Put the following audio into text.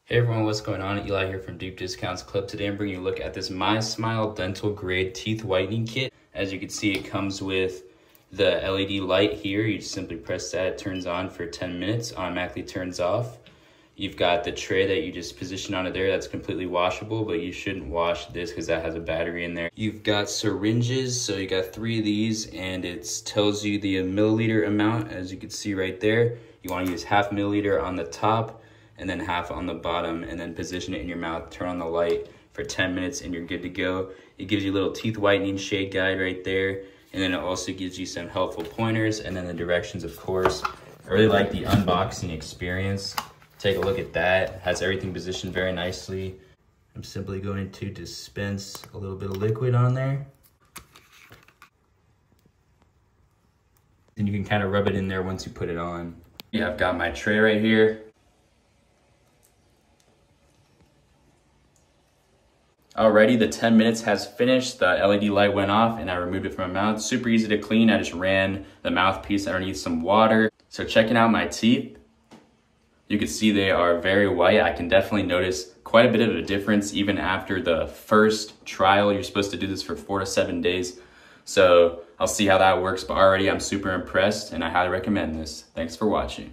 Hey everyone, what's going on? Eli here from Deep Discounts Club. Today I'm bringing you a look at this MySmile dental grade teeth whitening kit. As you can see, it comes with the LED light here. You just simply press that, it turns on for 10 minutes, automatically turns off. You've got the tray that you just position onto there that's completely washable, but you shouldn't wash this because that has a battery in there. You've got syringes, so you got 3 of these, and it tells you the milliliter amount, as you can see right there. You want to use half milliliter on the top, and then half on the bottom, and then position it in your mouth, turn on the light for 10 minutes, and you're good to go. It gives you a little teeth whitening shade guide right there, and then it also gives you some helpful pointers, and then the directions, of course. I really like the unboxing experience. Take a look at that. It has everything positioned very nicely. I'm simply going to dispense a little bit of liquid on there. Then you can kind of rub it in there once you put it on. Yeah, I've got my tray right here. Alrighty, the 10 minutes has finished. The LED light went off and I removed it from my mouth. Super easy to clean. I just ran the mouthpiece underneath some water. So checking out my teeth, you can see they are very white. I can definitely notice quite a bit of a difference even after the first trial. You're supposed to do this for 4 to 7 days. So I'll see how that works, but already I'm super impressed and I highly recommend this. Thanks for watching.